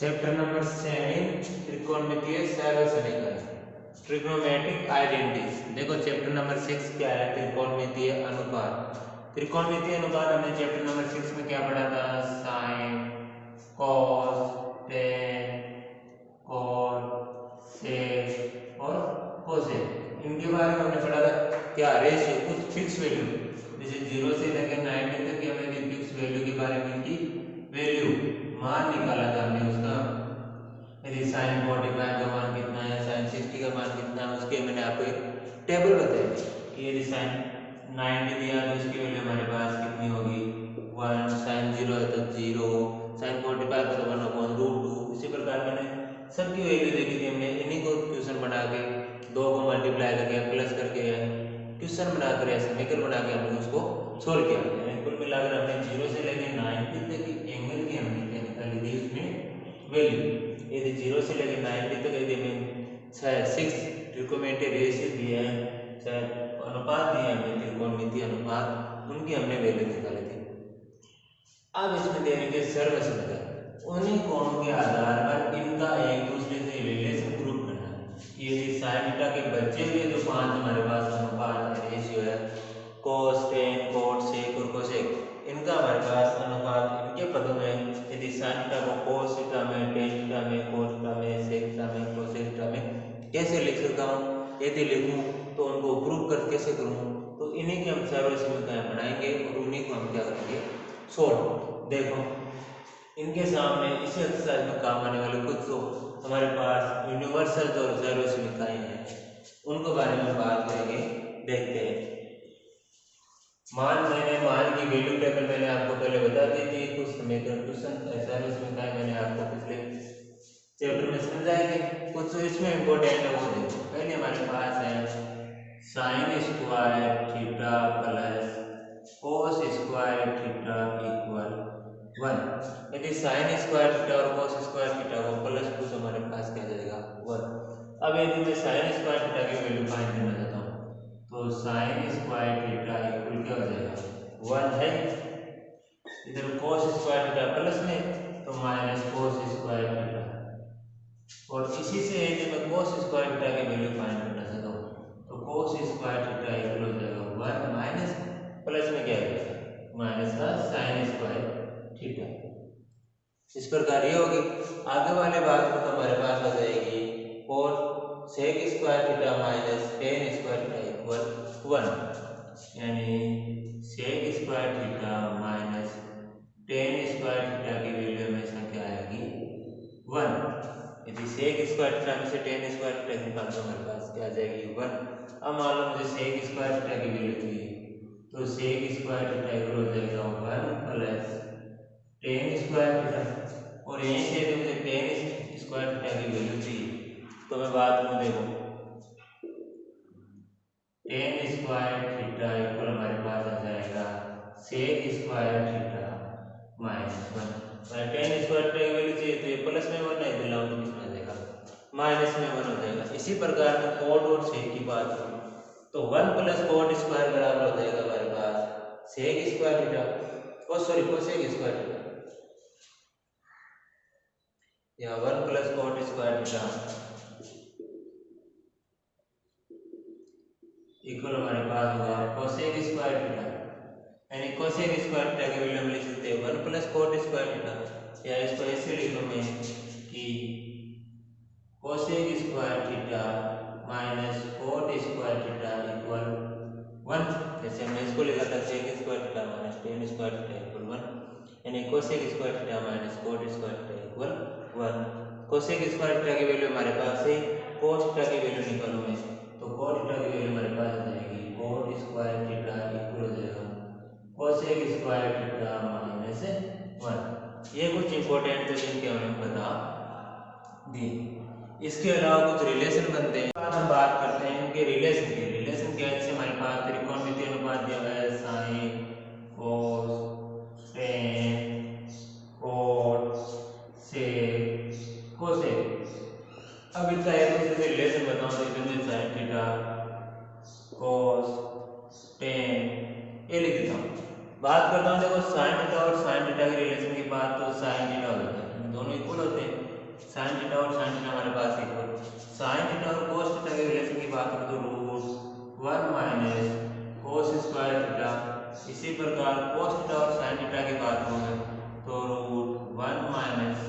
Chapter number 7 त्रिकोणमितीय सरल समीकरण ट्रिग्नोमेट्रिक आइडेंटिटीज। देखो चैप्टर नंबर 6 क्या है? त्रिकोणमितीय अनुपात। त्रिकोणमितीय अनुपात हमने चैप्टर नंबर 6 में क्या पढ़ा था? साइन, कॉस, टेन, कॉट, सेक और कोसेक। इनके बारे में हमने पढ़ा था क्या? रेशियो, कुछ फिक्स वैल्यू, जैसे 0 से लेकर 90 तक की हमने फिक्स वैल्यू के बारे में इनकी वैल्यू मान निकाला था हमने उसका। यदि साइन 45 का मान कितना है, साइन 60 का मान कितना है, उसके मैंने आपको एक टेबल बताई कि यदि साइन 90 दिया तो इसकी वैल्यू हमारे पास कितनी होगी? 1। साइन 0 है तो 0, साइन 45 है तो 1/√2। इसी प्रकार मैंने सबकी वैल्यू देखी थी हमने। इन्हीं को क्वेश्चन बना के 2 को मल्टीप्लाई करके प्लस करके क्वेश्चन बनाकर या समीकरण बना के हमने उसको सोल्व किया। यानी कुल मिलाकर हमने 0 से लेकर 90 तक की एंगल की हमने क्या निकाली थी उसमें वैल्यू। यदि 0 से लेकर 90 तक यदि हमें 6 ट्रिकोमेट्री रेशियो दिए हैं, अनुपात दिए हमने त्रिकोणमितीय अनुपात, उनकी हमने वैल्यू निकाली थी। अब इसमें दे रखे सर्व समीकरण, उन्हीं कोणों के आधार पर इनका एक दूसरे से रिलेशन प्रूव करना है। यदि साइन थीटा के बचे हुए जो 5 हमारे पास अनुपात रेशियो है, cos, tan, cot, sec और cosec, इनका हमारे पास अनुपात इनके पदों में, यदि sin थीटा को cos थीटा में, tan थीटा में, cot थीटा में, sec थीटा में, cosec थीटा में कैसे लिख सकता हूँ? यदि लिखूं तो उनको प्रूव कर कैसे करूं? तो इन्हीं के हम सर्व समीकरण बनाएंगे और उन्हीं को हम क्या करेंगे? सोल्व। देखो इनके सामने इस एक्सरसाइज में काम आने वाले कुछ तो हमारे पास यूनिवर्सल और सर्व समीकरण हैं, उनको बारे में बात करेंगे। देखते हैं। मान की वैल्यू टेबल मैंने आपको पहले बता दी थी। कुछ समीकरण क्वेश्चन सर्व समीकरण मैंने आपको पिछले चैप्टर में समझाए थे। कुछ तो इसमें इंपॉर्टेंट है वो देखो। पहले हमारे पास है sign square theta plus cos square theta equal 1। यदि साइन स्क्वायर थीटा और कोस स्क्वायर थीटा को प्लस टू तो हमारे पास क्या जाएगा? 1। अब यदि मैं साइन स्क्वायर थीटा की वैल्यू फाइंड करना चाहता हूँ तो साइन स्क्वायर थीटा इक्वल क्या हो जाएगा? 1 है। इधर कोस स्क्वायर थीटा प्लस में तो माइनस कोस स्क्वायर थीटा, और इसी से यदि मैं कोस स्क्वायर थीटा की वैल्यू फाइंड करना चाहता हूँ तो कोस स्क्वायर थीटा इक्वल हो जाएगा 1 माइनस प्लस में क्या आएगा? माइनस का साइन स्क्वायर थीटा। इस प्रकार ये होगी। आगे वाले भाग में तो हमारे पास आ जाएगी cos sec square theta minus tan square theta equal 1, यानी sec square theta minus tan square theta की वैल्यू हमेशा क्या आएगी? 1। यदि सेक स्क्वायर थीटा में से टेन स्क्वायर थीटा निकाल तो हमारे पास क्या आ जाएगी? 1। अब मान लो मुझे सेक स्क्वायर थीटा की वैल्यू चाहिए तो सेक स्क्वायर थीटा इक्वल हो जाएगा 1 प्लस टेन स्क्वायर थीटा, और यहीं से यदि मुझे टेन स्क्वायर थीटा की वैल्यू चाहिए तो मैं बात करूँ, देखो टेन स्क्वायर थीटा इक्वल हमारे पास आ जाएगा sec square theta minus 1। Tan square theta की वैल्यू चाहिए तो ये प्लस में 1 है, दिलाऊं तो कितना आ जाएगा? माइनस में 1 हो जाएगा। इसी प्रकार में कोट और सेक की बात करूँ तो 1 प्लस कोट स्क्वायर बराबर हो जाएगा हमारे पास सेक स्क्वायर थीटा, और सॉरी कोसेक स्क्वायर थीटा, या 1 plus cot square theta equal हमारे पास होगा कोसेक स्क्वायर थीटा। यानी कोसेक स्क्वायर थीटा की वैल्यू हम लिख सकते हैं 1 प्लस कोट स्क्वायर थीटा, या इसको ऐसे लिख लो मैं कि cosec square theta minus cot square theta equal 1। जैसे हमने इसको लिखा था sec square theta minus tan square theta equal 1, यानी cosec square theta minus cot square theta equal 1। Cosec square theta की वैल्यू हमारे पास है, कोस थीटा की वैल्यू निकालूं मैं तो कोट थीटा की वैल्यू हमारे पास आ जाएगी कोट स्क्वायर थीटा इक्वल हो जाएगा कोसेक स्क्वायर थीटा माइनस 1। ये कुछ इंपॉर्टेंट तो जिनके हमें बता दी। इसके अलावा कुछ रिलेशन बनते हैं, बाद हम बात करते हैं इनके रिलेशन के। रिलेशन क्या है? जैसे हमारे पास त्रिकोणमितीय अनुपात दिया हुआ है साइन, कोस, टेन, कोट, सेक, कोसेक। अब इसका एक दूसरे से रिलेशन बताऊं तो इसमें साइन थीटा, कोस, टेन, ये लिख देता हूँ। बात करता हूँ देखो साइन थीटा और साइन थीटा के रिलेशन की बात, तो साइन थीटा हो जाता है, दोनों इक्वल होते हैं। साइन थीटा और साइन थीटा हमारे पास इक्वल, साइन थीटा और कोस थीटा के रिलेशन की बात करें तो root 1 minus cos square theta. इसी प्रकार कोस थीटा और साइन थीटा की बात करें तो root 1 minus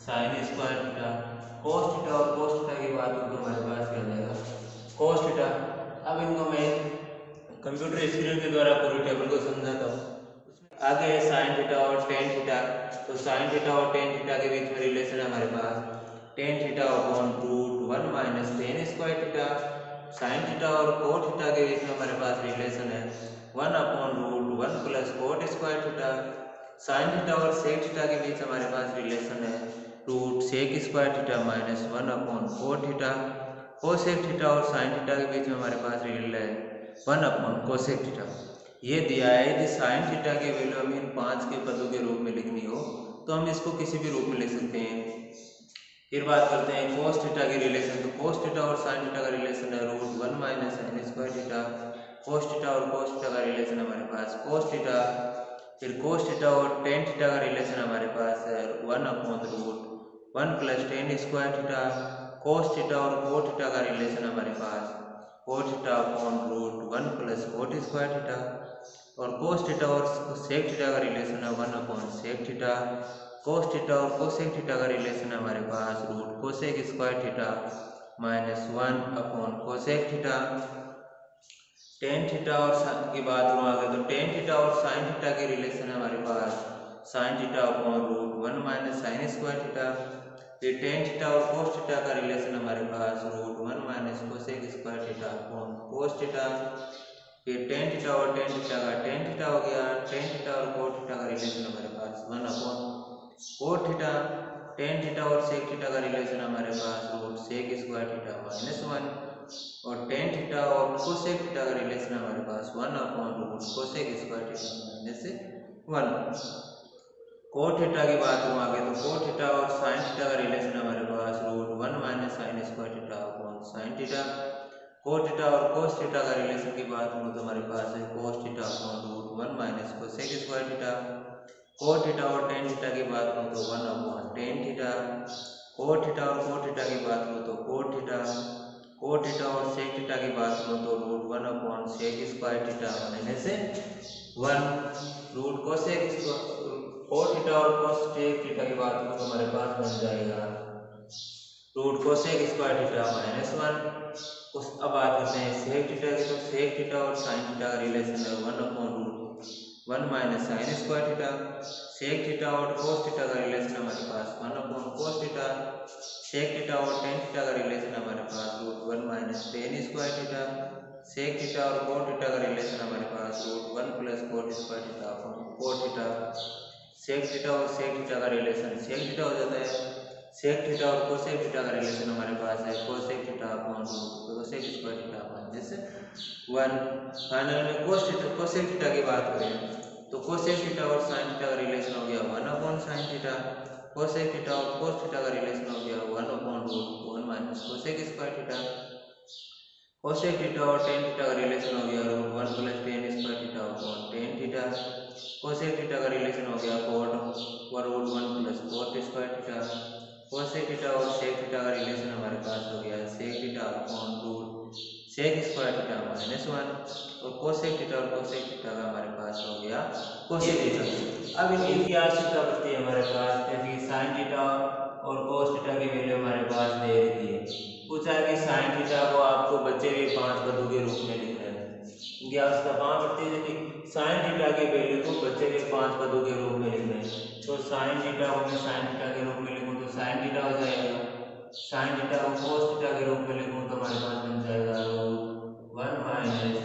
sine square theta. Cos theta और कोस थीटा की बात करें तो हमारे पास क्या जाएगा कोस थीटा। अब इनको मैं कंप्यूटर स्क्रीन के द्वारा पूरी टेबल को समझाता हूँ। आगे है साइन थीटा और टेन थीटा। तो साइन थीटा और टेन थीटा के बीच में रिलेशन है हमारे पास tan theta upon root 1 minus tan square theta. Sine theta और कोट थीटा के बीच में हमारे पास रिलेशन है 1 upon root 1 plus cot square theta. Sine theta और सेक थीटा के बीच हमारे पास रिलेशन है root sec square theta minus 1 upon cot theta. Cosec theta और साइन थीटा के बीच में हमारे पास रिलेशन है 1 अपॉन कोसेक थीटा। ये दिया है कि साइन थीटा की वैल्यू हमें इन 5 के पदों के रूप में लिखनी हो तो हम इसको किसी भी रूप में लिख सकते हैं। फिर बात करते हैं कोस थीटा के रिलेशन। तो कोस थीटा और साइन थीटा का रिलेशन है root 1 minus sine square theta. Cos theta और कोस थीटा का रिलेशन हमारे पास कोस थीटा। फिर कोस थीटा और टेन थीटा का रिलेशन हमारे पास है 1 upon root 1 plus tan square theta. Cos theta और कोट थीटा का रिलेशन हमारे पास cot theta upon root 1 plus cot square theta. और कोस थीटा और सेक थीटा का रिलेशन है 1 upon sec theta. Cos theta और कोसेक थीटा का रिलेशन है हमारे पास root cosec square theta minus 1 upon cosec theta. Tan theta और की बात करूँ आगे तो टेन थीटा और साइन थीटा के रिलेशन है हमारे पास sine theta upon root 1 minus sine square theta. फिर टेन थीटा और कोस थीटा का रिलेशन हमारे पास root 1 minus cosec square theta upon cos theta. फिर टेन थीटा और टेन थीटा का टेन थीटा हो गया। टेन थीटा और कोट थीटा का रिलेशन हमारे पास 1 upon cot theta. Tan theta और सेक थीटा का रिलेशन हमारे पास root sec square theta minus 1। और टेन थीटा और कोसेक थीटा का रिलेशन हमारे पास 1 upon root cosec square theta minus 1। Cot theta की बात करूँ आगे तो कोट थीटा और साइन थीटा का रिलेशन हमारे पास root 1 minus sine square theta upon sine theta. Cot theta और कोस थीटा का रिलेशन की बात करूँ तो हमारे पास है cos theta upon root 1 minus cosec square theta. Cot theta और टेन थीटा की बात करूँ तो 1 upon tan theta. Cot theta और कोट थीटा की बात करूँ तो कोट थीटा। कोट थीटा और सेक थीटा की बात करूँ तो root 1 upon sec square theta minus 1 root cosec cot theta और कोसेक थीटा की बात करूँ तो हमारे पास बन जाएगा root cosec square theta minus 1। अब बात करते हैं सेक थीटा की। तो सेक थीटा और साइन थीटा का रिलेशन है 1 upon root 1 minus sine square theta. Sec theta और कोस थीटा का रिलेशन हमारे पास 1 upon cos theta. Sec theta और टेन थीटा का रिलेशन हमारे पास root 1 minus tan square theta. Sec theta और कोट थीटा का रिलेशन हमारे पास root 1 plus cot square theta upon cot theta. Sec theta और सेक थीटा का रिलेशन सेक थीटा हो जाता है। सेक थीटा और कोसेक थीटा का रिलेशन हमारे पास है cosec theta upon root cosec square theta minus 1। Final में कोसेक थीटा की बात करें तो कोसेक थीटा और साइन थीटा का रिलेशन हो गया 1 upon sine theta. Cosec theta और कोस थीटा का रिलेशन हो गया 1 upon root 1 minus cosec square theta. Cosec theta और टेन थीटा का रिलेशन हो गया root 1 plus tan square theta upon tan theta. Cosec theta का रिलेशन हो गया कोट और root 1 plus cot square theta. Cosec theta और सेक थीटा का रिलेशन हमारे पास हो गया sec theta upon root sec square theta minus 1। और कोसेक थीटा और कोसेक थीटा का हमारे पास हो गया कोसेक थीटा। अब इनकी आवश्यकता पड़ती है हमारे पास क्योंकि साइन थीटा और कोस थीटा की वैल्यू हमारे पास दे रखी है। पूछा है कि साइन थीटा को आपको बचे हुए 5 पदों के रूप में लिखना है। इनकी आवश्यकता कहाँ पड़ती है कि साइन थीटा की वैल्यू को बचे हुए 5 पदों के रूप में लिखना है। तो साइन थीटा को मैं साइन थीटा के रूप में लिखूँ तो साइन थीटा हो जाएगा। साइन थीटा को कोस थीटा के रूप में लिखूँ तो हमारे पास बन जाएगा root 1 minus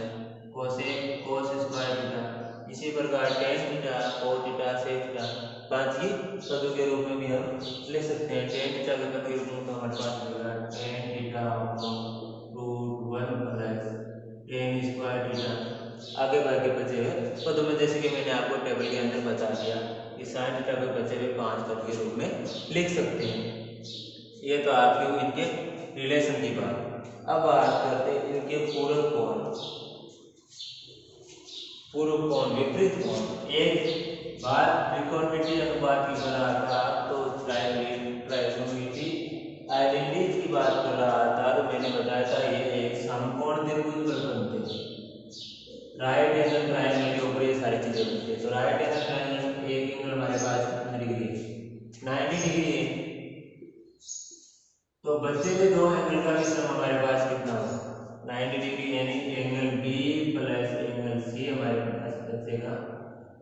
cosec cos square theta. इसी प्रकार tan theta cos theta sec theta 5 ही पदों के रूप में भी हम लिख सकते हैं। टेन थीटा के पद के रूप में तो हमारे पास मिलेगा tan theta root 1 plus tan square theta. आगे बढ़ के बचे हुए पदों में जैसे कि मैंने आपको टेबल के अंदर बता दिया कि साइन थीटा को बचे हुए 5 पद के रूप में लिख सकते हैं। ये तो आपके इनके रिलेशन की बात। अब बात करते हैं इनके पूरक कोण विपरीत कोण। एक बात त्रिकोणमितीय अनुपात की कर रहा था तो ट्राइगोनोमेट्री आइडेंटिटीज की बात कर रहा था। तो मैंने बताया था ये एक समकोण त्रिभुज पर बनते हैं। राइट एंगल ट्रायंगल के ऊपर ये सारी चीजें बनती है। तो राइट एंगल ट्रायंगल एक एंगल हमारे पास कितना डिग्री है, 90 डिग्री है। तो बचे हुए दो एंगल का भी सम हमारे पास कितना होगा, 90 डिग्री, यानी angle B plus angle C हमारे पास बचेगा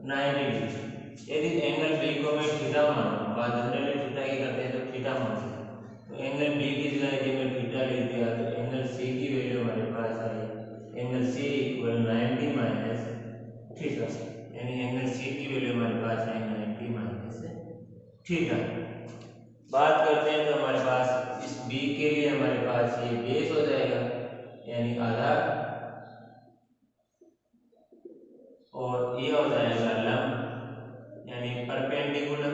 90 डिग्री। यदि एंगल बी को मैं थीटा मानूं, बात जनरली थीटा की करते हैं तो थीटा मानते हैं, तो एंगल बी की जगह यदि मैं थीटा ले दिया तो एंगल सी की वैल्यू हमारे पास आई angle C equal 90 minus theta, यानी एंगल सी की वैल्यू हमारे पास आई 90 माइनस थीटा। बात करते हैं तो हमारे पास इस बी के लिए हमारे पास ये बेस हो जाएगा, यानी आधार, और ये हो जाएगा लंब यानी परपेंडिकुलर।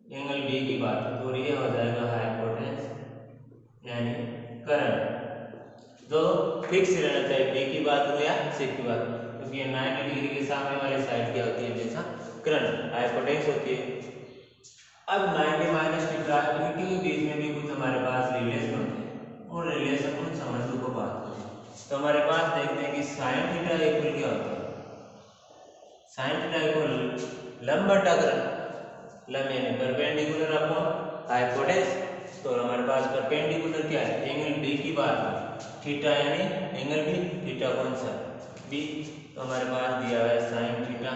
एंगल बी की बात है तो ये हो जाएगा हाइपोटेन्यूस यानी करंट। जो फिक्स रहना चाहिए, बी की बात हो या सी की बात, क्योंकि 90 डिग्री के सामने वाली साइड क्या होती है, हमेशा करंट हाइपोटेन्यूस होती है। अब 90 माइनस थीटा, इनके बीच में भी कुछ हमारे पास रिलेशन होते हैं, और रिलेशन कुछ संबंधों को बात करते हैं। तो हमारे पास देखते हैं कि साइन थीटा इक्वल क्या होता है, साइन थीटा इक्वल लंब बटा करंट, लंब यानी परपेंडिकुलर अपॉन हाइपोटेन्यूस। तो हमारे पास परपेंडिकुलर क्या है, एंगल बी की बात है, थीटा यानी एंगल बी, थीटा कौन सा बी, तो हमारे पास दिया हुआ है साइन थीटा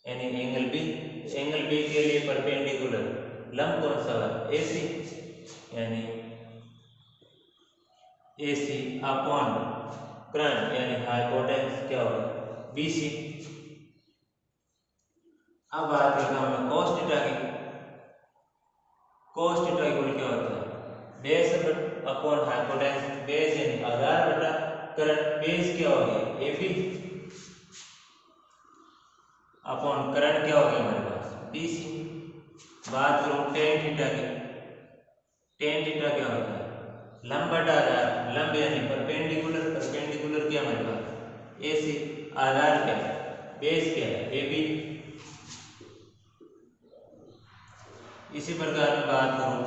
यानी एंगल बी। एंगल बी के लिए परपेंडिकुलर लंब कौन सा है, एसी, यानी एसी अपॉन करंट यानी हाइपोटेन्यूस क्या होगा, बीसी। अब बात करता हूं मैं cos थीटा की। cos थीटा इक्वल क्या होता है, बेस अपॉन हाइपोटेन्यूस, बेस यानी आधार बटा करंट, बेस क्या हो गया एबी अपॉन करंट क्या हो गया हमारे पास बीसी। बात करूं tan थीटा की, tan थीटा क्या होता है, लंब बटा आधार, लंब यानी परपेंडिकुलर, परपेंडिकुलर क्या हमारे पास एसी, आधार क्या है बेस क्या है एबी। इसी प्रकार में बात करूं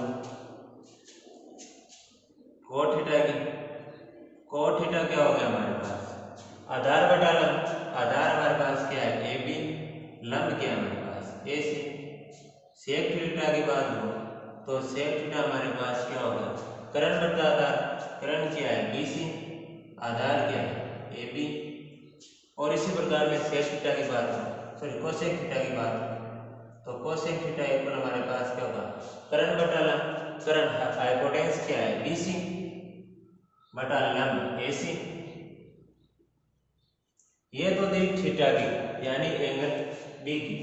cot थीटा की, cot थीटा क्या हो गया हमारे पास आधार बटा लंब, आधार हमारे पास क्या है ए बी, लंब क्या है हमारे पास ए सी। sec थीटा की बात करूं तो sec थीटा हमारे पास क्या होगा, करंट बटा आधार, करंट क्या है बी सी, आधार क्या है ए बी। और इसी प्रकार में sec थीटा की बात करूं, सॉरी cosec थीटा की बात करूं तो cosec थीटा इक्वल हमारे पास क्या होगा, करंट बटा लंब, करंट हाइपोटेन्यूस क्या है बीसी बटा लंब एसी। ये तो थी थीटा की यानी एंगल बी की।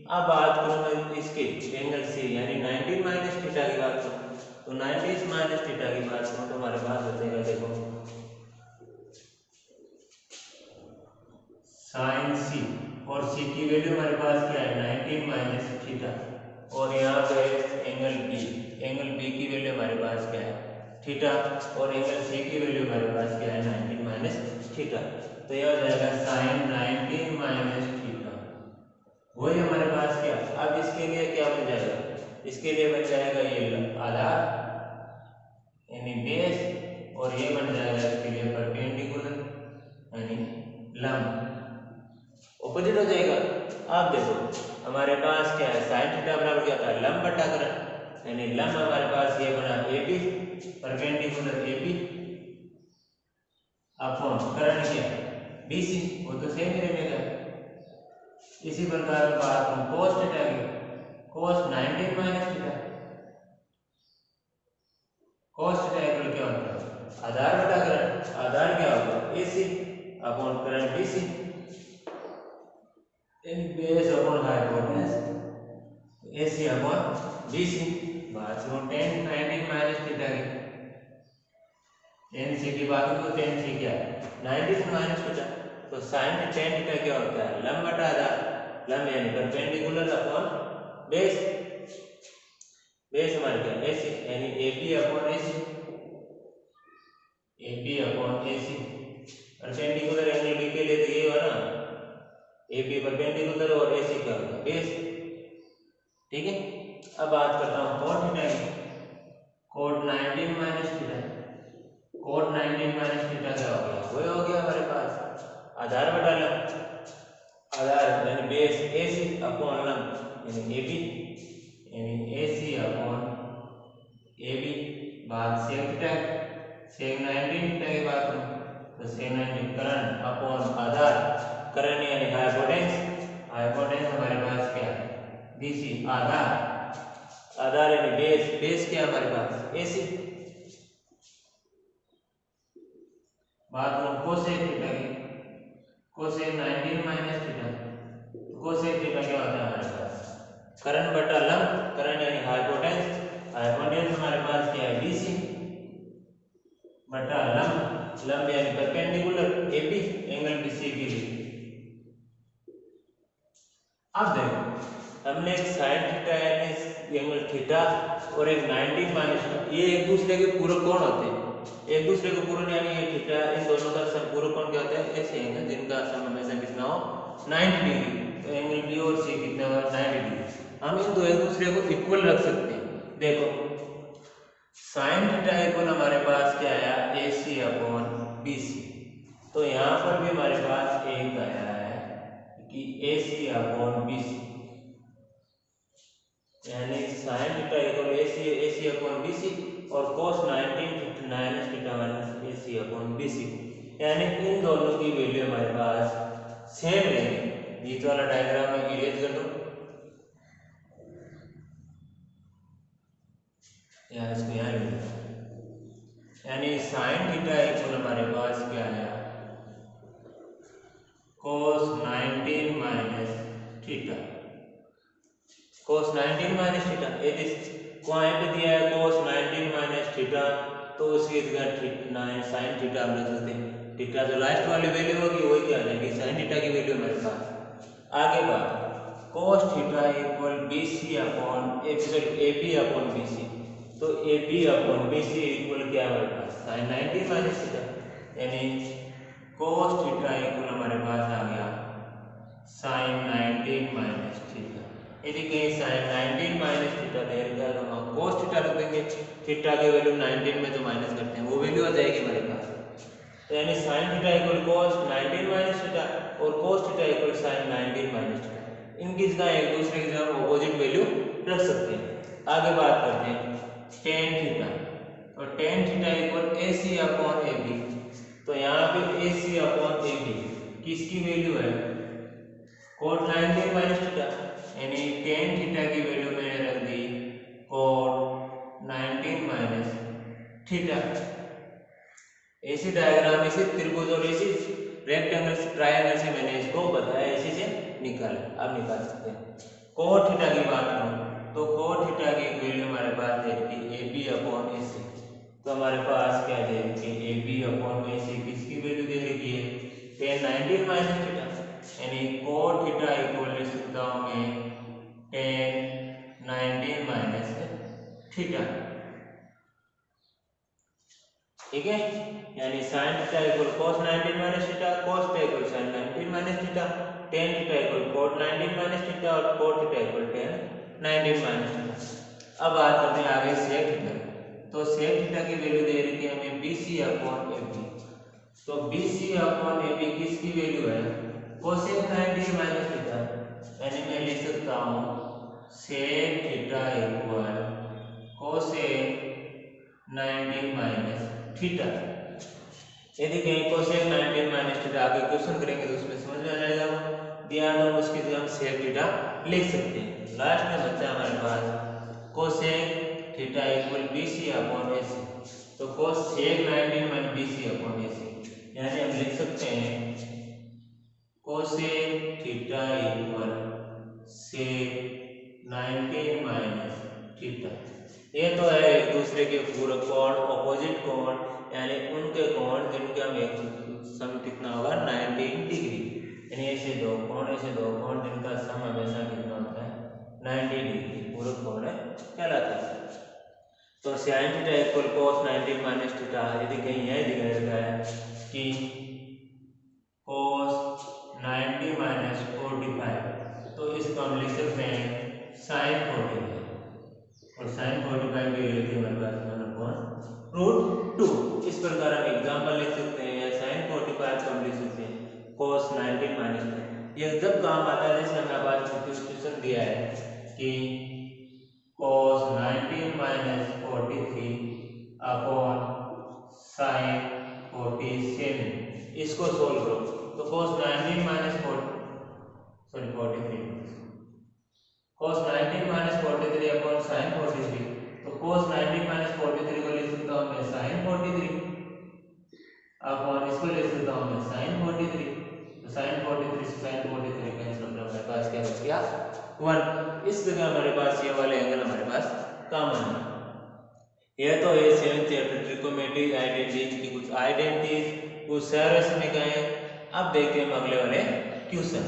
अब बात करूं मैं इसके एंगल सी यानी 90 माइनस थीटा की बात करूं तो 90 माइनस थीटा की बात करूं तो हमारे पास बचेगा, देखो साइन सी, और सी की वैल्यू हमारे पास क्या है 90 माइनस थीटा, और यहाँ पे एंगल बी, एंगल बी की वैल्यू हमारे पास क्या है थीटा, और एंगल सी की वैल्यू हमारे पास क्या है 90 माइनस थीटा। तो यह हो जाएगा साइन 90 माइनस थीटा, वही हमारे पास क्या। अब इसके लिए क्या बन जाएगा, इसके लिए बन जाएगा ये आधार यानी बेस, और ये बन जाएगा इसके लिए परपेंडिकुलर यानी लंब, ऑपोजिट हो जाएगा। आप देखो हमारे पास क्या है साइन थीटा बराबर क्या था लंब बटा करंट, यानी लंब हमारे पास ये बना A B, perpendicular A B upon current क्या है बी सी, वो तो सेम ही रहेगा। इसी प्रकार में बात करूं cos थीटा की, cos 90 minus theta, cos theta equal क्या होता है आधार बटा करंट, आधार क्या होगा ए सी अपॉन करंट B C, base upon hypotenuse AC upon BC। बात करो tan 90 माइनस थीटा की, tan C की बात करो तो tan C क्या है 90 से माइनस थीटा, तो sin tan थीटा क्या होता है लंब बटा आधार, लंब यानी परपेंडिकुलर अपॉन बेस, बेस हमारे क्या AC यानी AB अपॉन AC, AB अपॉन AC। परपेंडिकुलर एंगल बी के लिए तो ये हुआ ना, ए बी परपेंडिकुलर और ए सी क्या होगा बेस। ठीक है, अब बात करता हूँ कोट थीटा की। Cot 19 minus theta, cot 19 minus theta क्या हो गया, वही हो गया हमारे पास आधार बटा लंब, आधार यानी बेस ए सी अपॉन लंब यानी ए बी, यानी ए सी अपॉन ए बी भाग सेक थीटा, सेक 19 थीटा की बात करूँ तो सेक 19 करंट अपॉन आधार, करंट यानी हाइपोटेन्स, हाइपोटेन्स हमारे पास क्या है बीसी, आधार, आधार यानी बेस, बेस क्या है हमारे पास एसी। बात करूं कोसेक थीटा की, cosec 19 minus theta, cosec theta क्या होता है हमारे पास करंट बटा लंब, करंट यानी हाइपोटेन्स, हाइपोटेन्स हमारे पास क्या है बीसी बटा लंब, लंब यानी परपेंडिकुलर एबी एंगल बीसी के लिए। अब देखो हमने एक साइन थीटा यानी एंगल थीटा और एक 90 माइनस, ये एक दूसरे के पूरक कोण होते हैं, एक दूसरे के पूरक यानी ये थीटा इन दोनों का सम पूरक कोण क्या होता है ऐसे एंगल जिनका सम हमेशा कितना हो 90 डिग्री, तो एंगल बी और सी कितना हो 90 डिग्री। हम इन दो एक दूसरे को इक्वल रख सकते हैं। देखो साइन थीटा इक्वल हमारे पास क्या आया ए सी अपॉन बी सी, तो यहाँ पर भी हमारे पास एक आया है कि ए सी अपॉन बी सी, यानी sine theta equal A C upon B सी और कोस 19 माइनस थीटा माइनस ए सी अपॉन बी सी, यानी इन दोनों की वैल्यू हमारे पास सेम रहेगी। बीच वाला डायग्राम में इरेज कर दो, यहाँ इसको यहाँ लिख दो, यानी साइन थीटा इक्वल हमारे पास क्या आया कोस 19 माइनस थीटा, कोस 19 माइनस थीटा, यदि यहाँ पे दिया है कोस 19 माइनस थीटा तो उसकी जगह साइन थीटा हम लिख सकते हैं, थीटा जो लास्ट वाली वैल्यू होगी वही क्या आ जाएगी साइन थीटा की वैल्यू हमारे पास। आगे बात cos theta equal B C upon A B upon B C, तो A B upon B C equal क्या हमारे पास साइन 90 माइनस थीटा, यानी कोस थीटा इक्वल हमारे पास आ गया साइन 19 माइनस थीटा। यदि कहीं साइन 19 माइनस थीटा दे रखा है तो हम कोस थीटा रख देंगे, थीटा की वैल्यू 19 में जो माइनस करते हैं वो वैल्यू आ जाएगी हमारे पास, तो यानी sine theta equal cos 19 minus theta और cos theta equal sine 19 minus theta, इनकी जगह एक दूसरे की जगह अपोजिट वैल्यू रख सकते हैं। आगे बात करते हैं टेन थीटा, तो tan theta equal A C upon A B, तो यहाँ पे A C upon A B किसकी वैल्यू है कोट 19 माइनस थीटा, यानी टेन थीटा की वैल्यू मैंने रख दी कोट 19 माइनस थीटा। ऐसी डायग्राम इसी त्रिभुज और इसी रेक्टेंगल से ट्रायंगल से मैंने इसको बताया, इसी से निकाला, अब निकाल सकते हैं। कोट थीटा की बात करूं तो कोट थीटा की वैल्यू हमारे पास है कि ए बी अपॉन ए सी, तो हमारे पास क्या है कि ए बी अपॉन ए सी किसकी वैल्यू दे रखी है टेन 19 माइनस थीटा, यानी कोट थीटा इक्वल लिख सकता हूं मैं टेन 19 माइनस थीटा। ठीक है, यानी sine theta equal cos 19 minus theta, cos theta equal sine 19 minus theta, tan theta equal cot 19 minus theta और cot theta equal tan 19 minus theta. अब बात करते हैं आगे सेक थीटा, तो सेक थीटा की वैल्यू दे रखी है हमें BC अपॉन AB, तो BC अपॉन AB किसकी वैल्यू है कोसेक 90 माइनस थीटा, यानी मैं लिख सकता हूँ sec theta equal cosec 90 minus theta. यदि कहीं कोसेक 90 माइनस थीटा आगे क्वेश्चन करेंगे तो उसमें समझ में आ जाएगा, दिया तो उसकी जगह हम सेक थीटा लिख सकते हैं। लास्ट में बचा हमारे पास cosec theta equal BC upon AC, तो cosec 90 minus BC upon AC, यानी हम लिख सकते हैं cosec theta equal sec 90 minus theta. ये तो है एक दूसरे के पूरक कोण, ऑपोजिट कोण, यानी उनके कोण जिनका सम कितना होगा 90 डिग्री, यानी ऐसे दो कोण जिनका सम हमेशा कितना होता है 90 डिग्री पूरक कोण कहलाता है। तो साइन थीटा इक्वल कोस 90 माइनस थीटा, यदि कहीं यह दिखाया गया है कि √2। इस प्रकार हम एग्जाम्पल लिख सकते हैं या sin 45 को हम लिख सकते हैं cos 19 माइनस 4। ये जब काम आता है जैसे हमें आज सब्स्टिट्यूशन दिया है कि cos 19 माइनस 43 अपॉन sin 47, इसको सोल्व करो तो cos 19 minus 43 cos 19 minus 43 upon sin 43, तो cos 19 माइनस 43 को लिख सकता हूँ मैं sin 43 अपॉन इसको लिख सकता हूँ मैं sin 43, तो sin 43 से sin 43 कैंसिल होकर हमारे पास क्या बच गया 1। इस जगह हमारे पास ये वाले एंगल हमारे पास कॉमन है। यह तो है 7th चैप्टर ट्रिकोमेट्री आइडेंटिटीज की कुछ आइडेंटिटीज कुछ सरल समीकरण। अब देखते हैं हम अगले वाले क्वेश्चन।